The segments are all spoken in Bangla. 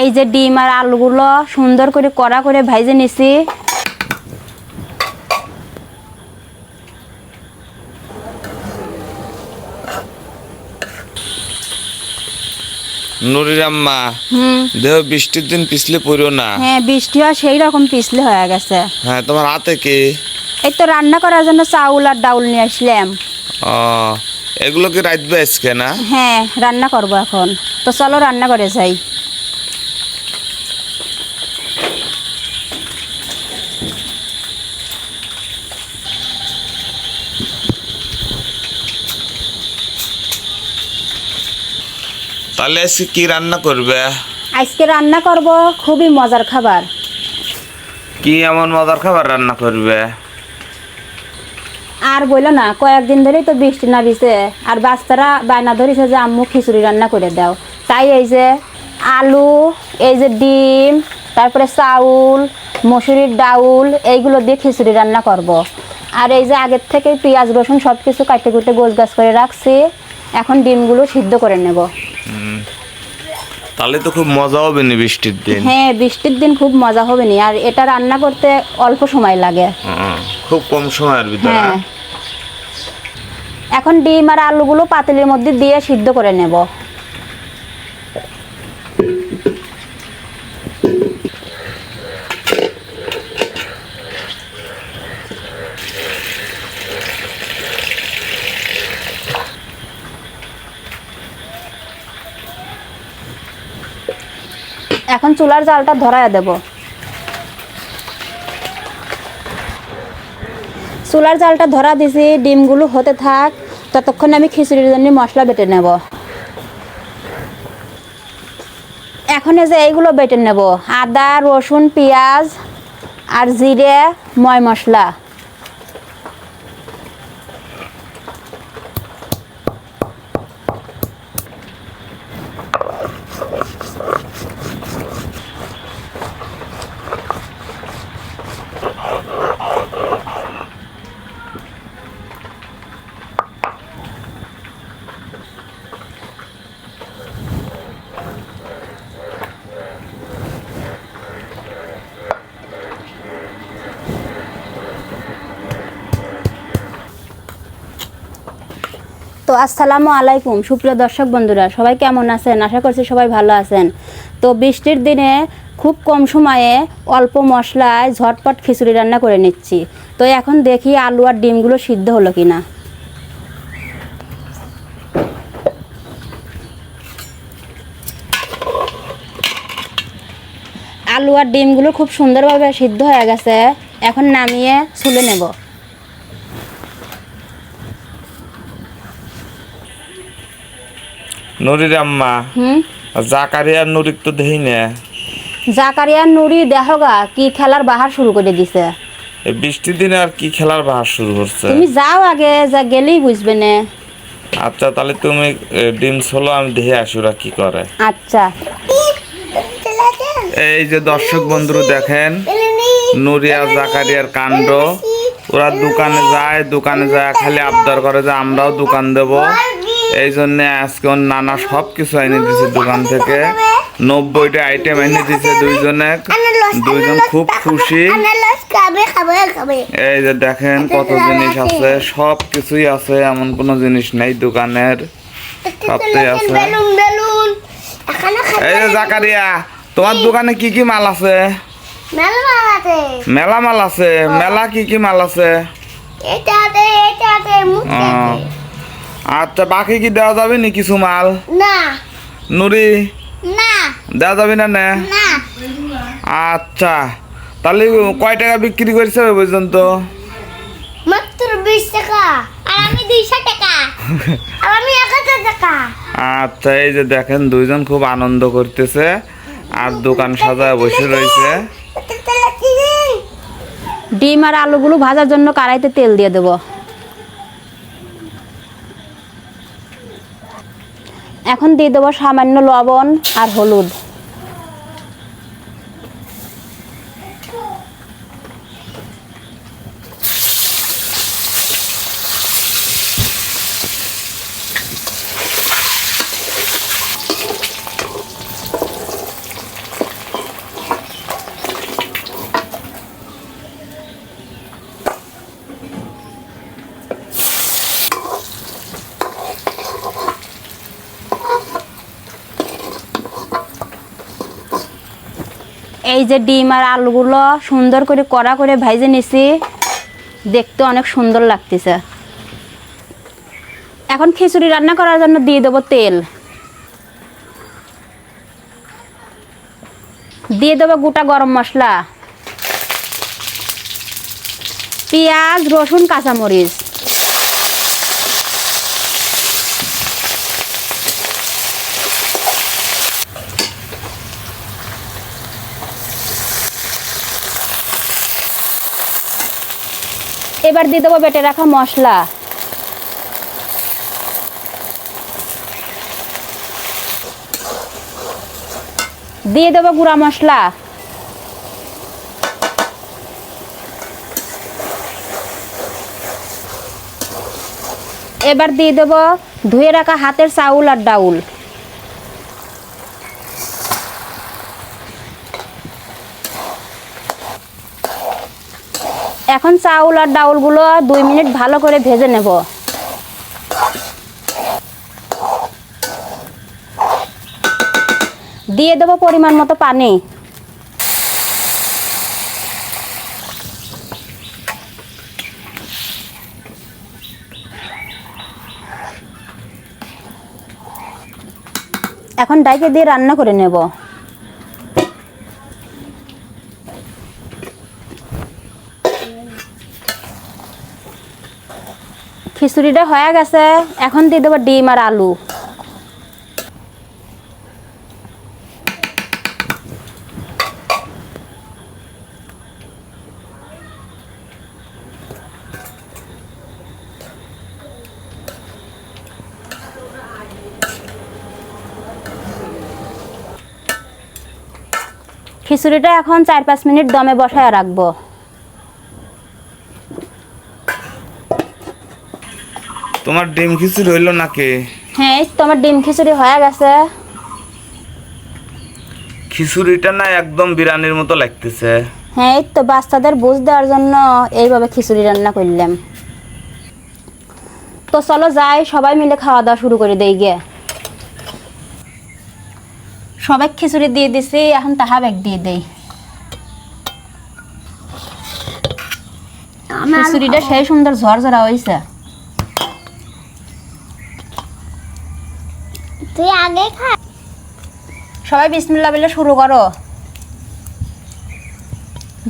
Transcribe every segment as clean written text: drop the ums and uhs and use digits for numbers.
এই যে ডিম আর আলুগুলো সুন্দর করে কড়া করে ভেজে নিছি। নুরির আম্মা, দেহ বৃষ্টির দিন পিছলে পড়ো না। হ্যাঁ, বৃষ্টি হয় সেই রকম পিছলে হয়ে গেছে। হ্যাঁ, তোমার হাতে কি? এই তো রান্না করার জন্য চাউল আর ডাউল নিয়ে আসলাম। ও, এগুলো কি রাঁধবে আজকে না? হ্যাঁ, রান্না করব এখন। তো চলো রান্না করে যাই। তাহলে আজকে কি রান্না করবে? আজকে রান্না করব খুবই মজার খাবার। কি এমন মজার খাবার রান্না করবে? আর বললো না, কয়েকদিন ধরেই তো বৃষ্টি নামিছে, আর বাচ্চারা বায়না ধরেছে যে আম্মু খিচুড়ি রান্না করে দাও। তাই এই যে আলু, এই যে ডিম, তারপরে চাউল, মসুরির ডাউল, এইগুলো দিয়ে খিচুড়ি রান্না করব। আর এই যে আগের থেকে পেঁয়াজ রসুন সব কিছু কাটতে কুটে গোছ গাছ করে রাখছি। এখন ডিমগুলো সিদ্ধ করে নেব। তাহলে তো খুব মজা হবে না বৃষ্টির দিন। হ্যাঁ, বৃষ্টির দিন খুব মজা হবে নি। আর এটা রান্না করতে অল্প সময় লাগে। খুব কম সময়ের ভিতরে। হ্যাঁ, এখন ডিম আর আলুগুলো পাতিলের মধ্যে দিয়ে সিদ্ধ করে নেব। এখন চুলার জালটা ধরায় দেব। চুলার জালটা ধরা দিছি, ডিমগুলো হতে থাক, ততক্ষণ আমি খিচুড়ির জন্য মশলা বেটে নেব। এখন এই যে এইগুলো বেটে নেব: আদা, রসুন, পেঁয়াজ আর জিরে, ময় মশলা। তো আসসালামু আলাইকুম সুপ্রিয় দর্শক বন্ধুরা, সবাই কেমন আছেন? আশা করছি সবাই ভালো আছেন। তো বৃষ্টির দিনে খুব কম সময়ে অল্প মশলায় ঝটপট খিচুড়ি রান্না করে নিচ্ছি। তো এখন দেখি আলু আর ডিমগুলো সিদ্ধ হলো কিনা। আলু আর ডিমগুলো খুব সুন্দরভাবে সিদ্ধ হয়ে গেছে। এখন নামিয়ে ছুলে নেব। নুরির আম্মা, জাকারিয়া নুরিক তো দেই না। জাকারিয়া নুরি দেহগা কি খেলার বাহার শুরু করে দিছে। এই বৃষ্টির দিনে আর কি খেলার বাহার শুরু করছে? তুমি যাও আগে, যা গেলেই বুঝবে না। আচ্ছা, তাহলে তুমি ডিম ছোলো, আমি দেখে আসি ওরা কি করে। আচ্ছা। এই যে দর্শক বন্ধুরা দেখেন নুরিয়া জাকারিয়ার কাণ্ড। ওরা দোকানে যায় খালি আবদার করে যে আমরাও দোকান দেব। এই জন্য আজকে ওর নানা সব কিছু এনে দিয়েছে দোকান থেকে। 90টা আইটেম এনে দিয়েছে দুইজন খুব খুশি। এই যে দেখেন কত জিনিস আছে, সব কিছুই আছে, এমন কোনো জিনিস নেই দোকানের, সবটাই আছে। এই যে জাকারিয়া, তোমার দোকানে কি কি মাল আছে? মেলা মাল আছে। মেলা কি কি মাল আছে? আচ্ছা, বাকি কি দেওয়া যাবে নি কিছু মাল? নুরি, দেওয়া যাবে না? আচ্ছা, তাহলে কয় টাকা বিক্রি করছে ওই পর্যন্ত? মাত্র 20 টাকা। আর আমি 200 টাকা। আর আমি 1000 টাকা। আচ্ছা, এই যে দেখেন দুইজন খুব আনন্দ করতেছে আর দোকান সাজায় বসে রয়েছে। ডিম আর আলুগুলো ভাজার জন্য কড়াইতে তেল দিয়ে দেব। এখন দিয়ে দেবো সামান্য লবণ আর হলুদ। এই যে ডিম আর আলুগুলো সুন্দর করে কড়া করে ভাইজে নিছি, দেখতে অনেক সুন্দর লাগতেছে। এখন খিচুড়ি রান্না করার জন্য দিয়ে দেবো তেল, দিয়ে দেবো গোটা গরম মশলা, পেঁয়াজ, রসুন, কাঁচামরিচ। এবার দিয়ে দেবো বেটে রাখা মশলা, দিয়ে দেবো গুঁড়া মশলা, এবার দিয়ে দেবো ধুয়ে রাখা হাতের চাউল আর ডাউল। এখন চাউল আর ডাউলগুলো 2 মিনিট ভালো করে ভেজে নেব। দিয়ে দেবো পরিমাণ মতো পানি। এখন ডাইকে দিয়ে রান্না করে নেব। খিচুড়িটা হয়ে গেছে, এখন দিয়ে দেবো ডিম আর আলু। খিচুড়িটা এখন 4-5 মিনিট দমে বসায় রাখবো। তোমার ডিম খিচুড়ি হইলো নাকি? হ্যাঁ, এই তো আমার ডিম খিচুড়ি হয়ে গেছে। খিচুড়িটা না একদম বিরিয়ানির মতো লাগতেছে। হ্যাঁ, এই তো বাচ্চাদের বুঝ দেওয়ার জন্য এইভাবে খিচুড়ি রান্না করলাম। তো চলো যাই, সবাই মিলে খাওয়া দাওয়া শুরু করে দেই গে। সবাই খিচুড়ি দিয়ে দিছি, এখন তাহা ব্যাগ দিয়ে দেই। খিচুড়িটা সেই সুন্দর ঝরঝরা হয়েছে। তুই আগে খা। সবাই বিসমিল্লাহ বলে শুরু করো।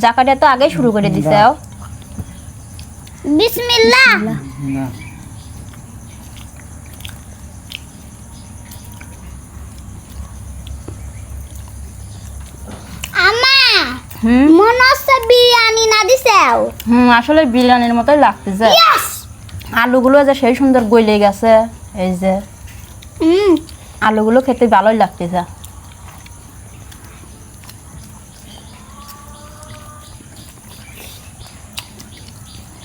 জাকারিয়া তো আগেই শুরু করে দিছে। বিসমিল্লাহ। আমা মনে হচ্ছে বিরিয়ানি না দিছেও। আসলে বিরিয়ানির মতোই লাগতেছে। ইয়েস। আলুগুলো যে সেই সুন্দর গলে গেছে, এই যে আলুগুলো খেতে ভালোই লাগতেছে।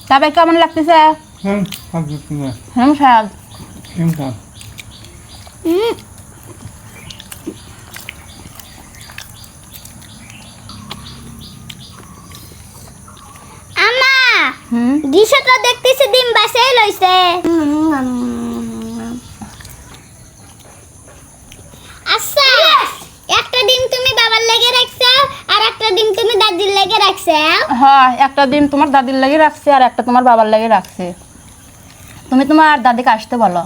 তবে কেমন লাগতেছে? স্বাদ। আমা দিশাটা দেখতেছি ডিম বাসাই লইছে। আচ্ছা, একটা ডিম তুমি বাবার লেগে রাখছো আর একটা ডিম তুমি দাদির লেগে রাখছো। হ্যাঁ, একটা ডিম তোমার দাদির লাগে রাখছি আর একটা তোমার বাবার লাগে রাখছি। তুমি তোমার দাদিকে আসতে বলো।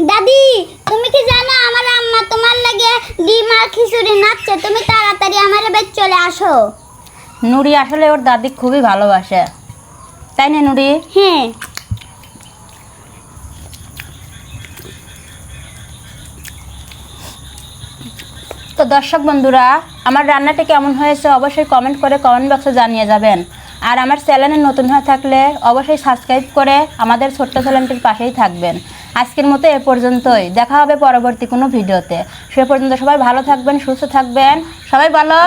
দাদি, তুমি কি জানো আমার আম্মা তোমার লাগে ডিম আর খিচুড়ি নাচছে? তুমি তাড়াতাড়ি আমার বাড়ি চলে আসো। নুরি আসলে ওর দাদি খুবই ভালোবাসে, তাই না নুরি? হ্যাঁ। তো দর্শক বন্ধুরা, আমার রান্নাটা কেমন হয়েছে অবশ্যই কমেন্ট করে কমেন্ট বক্সে জানিয়ে যাবেন। আর আমার চ্যানেলে নতুন হয়ে থাকলে অবশ্যই সাবস্ক্রাইব করে আমাদের ছোট্ট চ্যানেলটির পাশেই থাকবেন। আজকের মতো এ পর্যন্তই, দেখা হবে পরবর্তী কোনো ভিডিওতে। সে পর্যন্ত সবাই ভালো থাকবেন, সুস্থ থাকবেন। সবাই ভালো।